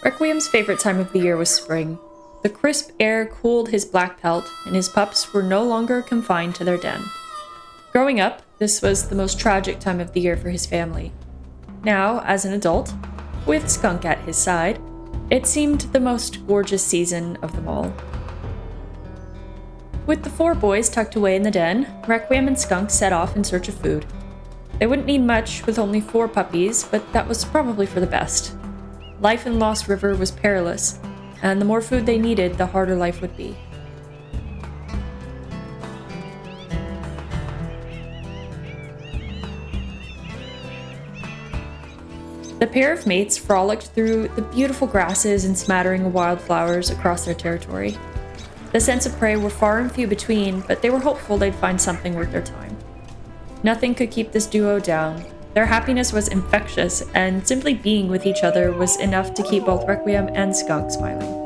Requiem's favorite time of the year was spring. The crisp air cooled his black pelt, and his pups were no longer confined to their den. Growing up, this was the most tragic time of the year for his family. Now, as an adult, with Skunk at his side, it seemed the most gorgeous season of them all. With the 4 boys tucked away in the den, Requiem and Skunk set off in search of food. They wouldn't need much with only 4 puppies, but that was probably for the best. Life in Lost River was perilous, and the more food they needed, the harder life would be. The pair of mates frolicked through the beautiful grasses and smattering of wildflowers across their territory. The scents of prey were far and few between, but they were hopeful they'd find something worth their time. Nothing could keep this duo down. Their happiness was infectious, and simply being with each other was enough to keep both Requiem and Skunk smiling.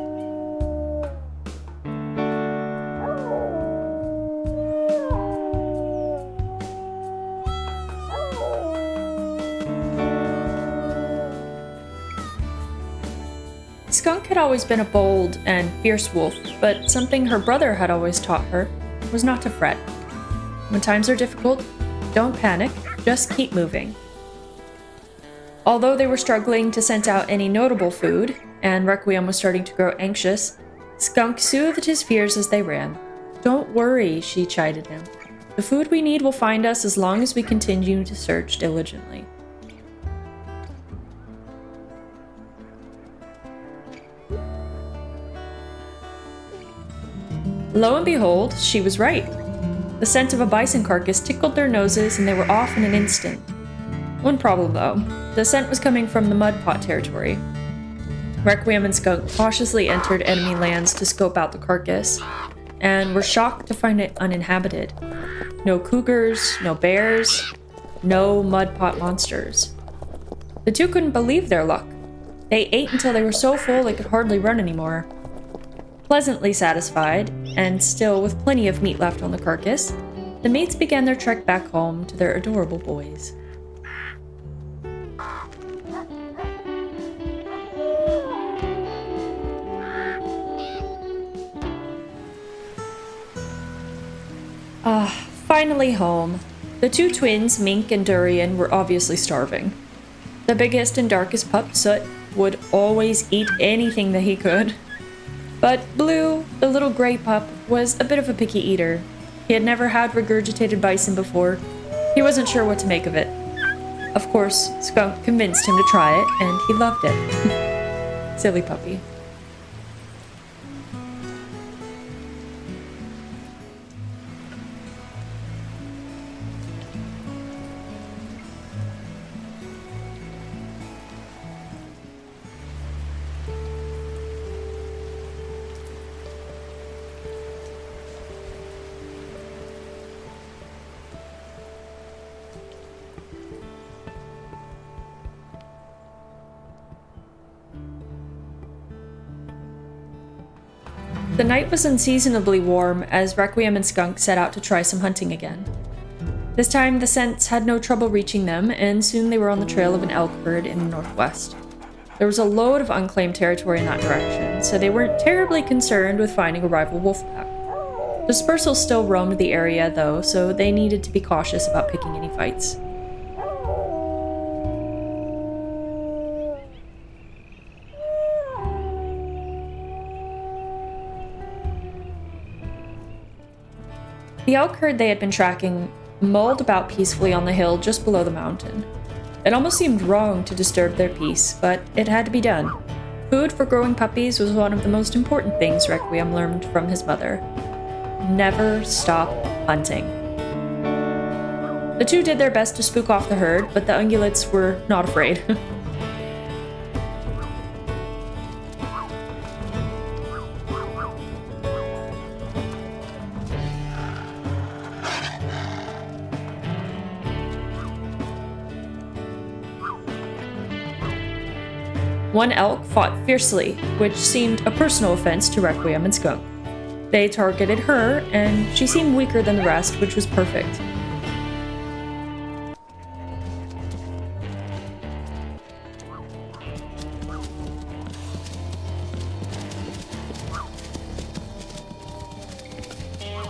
Skunk had always been a bold and fierce wolf, but something her brother had always taught her was not to fret. When times are difficult, don't panic, just keep moving. Although they were struggling to scent out any notable food, and Requiem was starting to grow anxious, Skunk soothed his fears as they ran. "Don't worry," she chided him. "The food we need will find us as long as we continue to search diligently." Lo and behold, she was right. The scent of a bison carcass tickled their noses and they were off in an instant. One problem though, the scent was coming from the Mudpot territory. Requiem and Skunk cautiously entered enemy lands to scope out the carcass, and were shocked to find it uninhabited. No cougars, no bears, no Mudpot monsters. The 2 couldn't believe their luck. They ate until they were so full they could hardly run anymore. Pleasantly satisfied, and still with plenty of meat left on the carcass, the mates began their trek back home to their adorable boys. Finally home. The 2 twins, Mink and Durian, were obviously starving. The biggest and darkest pup, Soot, would always eat anything that he could. But Blue, the little gray pup, was a bit of a picky eater. He had never had regurgitated bison before. He wasn't sure what to make of it. Of course, Skunk convinced him to try it, and he loved it. Silly puppy. The night was unseasonably warm as Requiem and Skunk set out to try some hunting again. This time the scents had no trouble reaching them, and soon they were on the trail of an elk herd in the northwest. There was a load of unclaimed territory in that direction, so they weren't terribly concerned with finding a rival wolf pack. Dispersal still roamed the area though, so they needed to be cautious about picking any fights. The elk herd they had been tracking mulled about peacefully on the hill just below the mountain. It almost seemed wrong to disturb their peace, but it had to be done. Food for growing puppies was one of the most important things Requiem learned from his mother. Never stop hunting. The 2 did their best to spook off the herd, but the ungulates were not afraid. One elk fought fiercely, which seemed a personal offense to Requiem and Skunk. They targeted her, and she seemed weaker than the rest, which was perfect.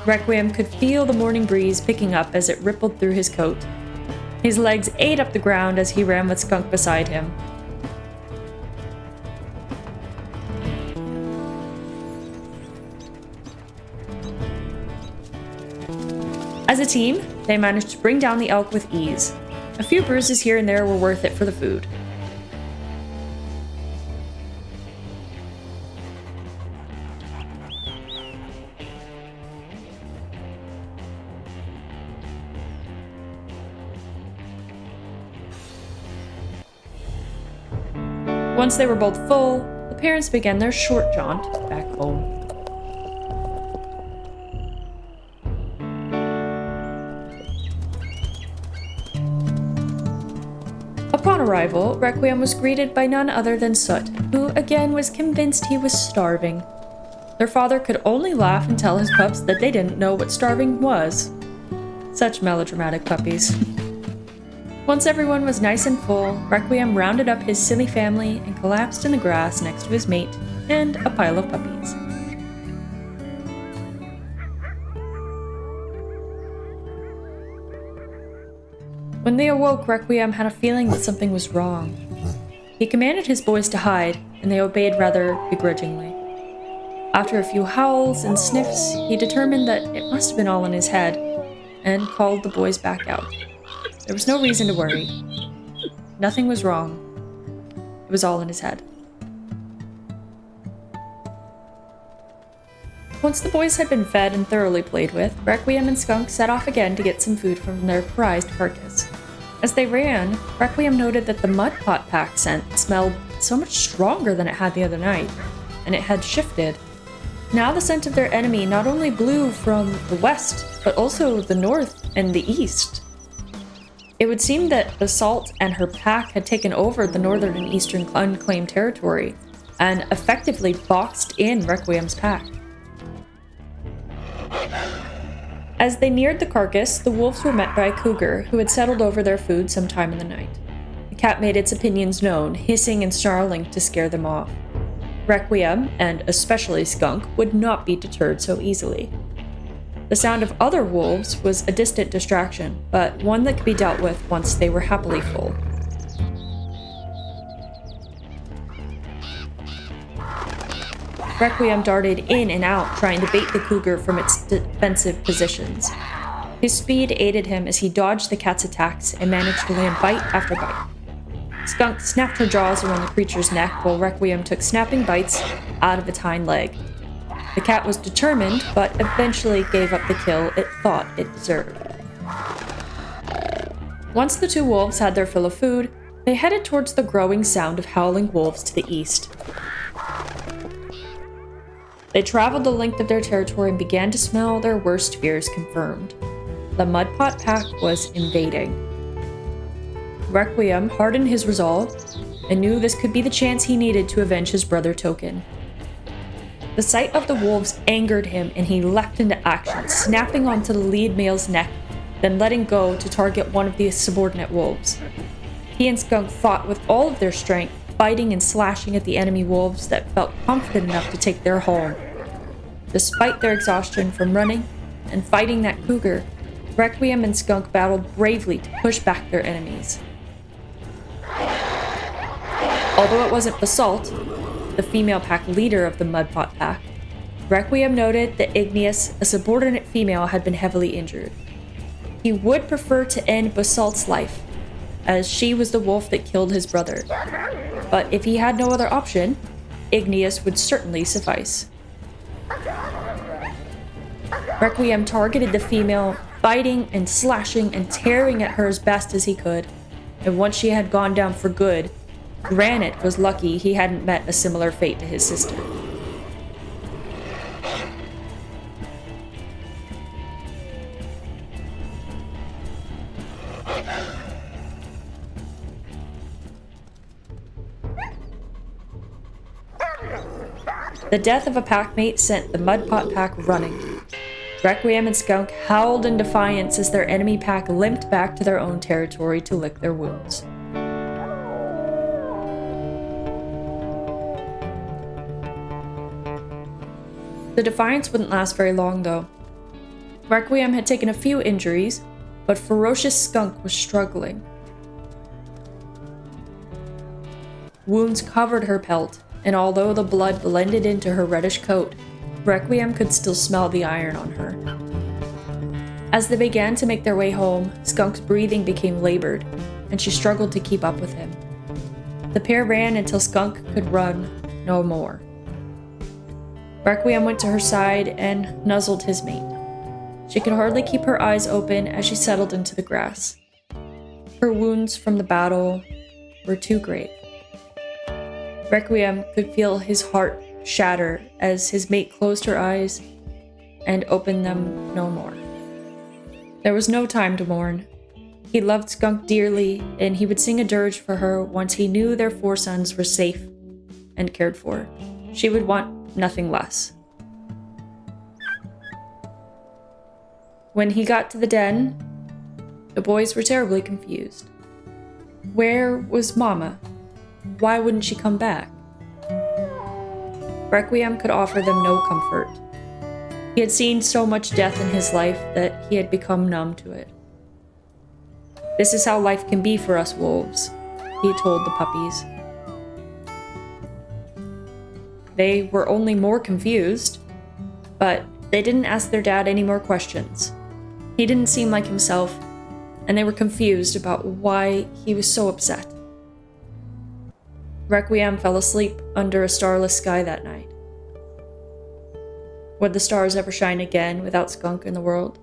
Requiem could feel the morning breeze picking up as it rippled through his coat. His legs ate up the ground as he ran with Skunk beside him. As a team, they managed to bring down the elk with ease. A few bruises here and there were worth it for the food. Once they were both full, the parents began their short jaunt back home. Upon arrival, Requiem was greeted by none other than Soot, who again was convinced he was starving. Their father could only laugh and tell his pups that they didn't know what starving was. Such melodramatic puppies. Once everyone was nice and full, Requiem rounded up his silly family and collapsed in the grass next to his mate and a pile of puppies. When they awoke, Requiem had a feeling that something was wrong. He commanded his boys to hide, and they obeyed rather begrudgingly. After a few howls and sniffs, he determined that it must have been all in his head, and called the boys back out. There was no reason to worry. Nothing was wrong. It was all in his head. Once the boys had been fed and thoroughly played with, Requiem and Skunk set off again to get some food from their prized carcass. As they ran, Requiem noted that the Mudpot pack scent smelled so much stronger than it had the other night, and it had shifted. Now the scent of their enemy not only blew from the west, but also the north and the east. It would seem that Basalt and her pack had taken over the northern and eastern unclaimed territory, and effectively boxed in Requiem's pack. As they neared the carcass, the wolves were met by a cougar who had settled over their food sometime in the night. The cat made its opinions known, hissing and snarling to scare them off. Requiem, and especially Skunk, would not be deterred so easily. The sound of other wolves was a distant distraction, but one that could be dealt with once they were happily full. Requiem darted in and out, trying to bait the cougar from its defensive positions. His speed aided him as he dodged the cat's attacks and managed to land bite after bite. Skunk snapped her jaws around the creature's neck while Requiem took snapping bites out of its hind leg. The cat was determined, but eventually gave up the kill it thought it deserved. Once the two wolves had their fill of food, they headed towards the growing sound of howling wolves to the east. They traveled the length of their territory and began to smell their worst fears confirmed. The Mudpot pack was invading. Requiem hardened his resolve and knew this could be the chance he needed to avenge his brother Token. The sight of the wolves angered him and he leapt into action, snapping onto the lead male's neck, then letting go to target one of the subordinate wolves. He and Skunk fought with all of their strength, fighting and slashing at the enemy wolves that felt confident enough to take their home. Despite their exhaustion from running and fighting that cougar, Requiem and Skunk battled bravely to push back their enemies. Although it wasn't Basalt, the female pack leader of the Mudpot pack, Requiem noted that Igneous, a subordinate female, had been heavily injured. He would prefer to end Basalt's life, as she was the wolf that killed his brother. But if he had no other option, Igneous would certainly suffice. Requiem targeted the female, biting and slashing and tearing at her as best as he could, and once she had gone down for good, Granite was lucky he hadn't met a similar fate to his sister. The death of a packmate sent the Mudpot pack running. Requiem and Skunk howled in defiance as their enemy pack limped back to their own territory to lick their wounds. The defiance wouldn't last very long, though. Requiem had taken a few injuries, but ferocious Skunk was struggling. Wounds covered her pelt, and although the blood blended into her reddish coat, Requiem could still smell the iron on her. As they began to make their way home, Skunk's breathing became labored, and she struggled to keep up with him. The pair ran until Skunk could run no more. Requiem went to her side and nuzzled his mate. She could hardly keep her eyes open as she settled into the grass. Her wounds from the battle were too great. Requiem could feel his heart shatter as his mate closed her eyes and opened them no more. There was no time to mourn. He loved Skunk dearly, and he would sing a dirge for her once he knew their 4 sons were safe and cared for. She would want nothing less. When he got to the den, the boys were terribly confused. Where was Mama? Why wouldn't she come back? Requiem could offer them no comfort. He had seen so much death in his life that he had become numb to it. "This is how life can be for us wolves," he told the puppies. They were only more confused, but they didn't ask their dad any more questions. He didn't seem like himself, and they were confused about why he was so upset. Requiem fell asleep under a starless sky that night. Would the stars ever shine again without Skunk in the world?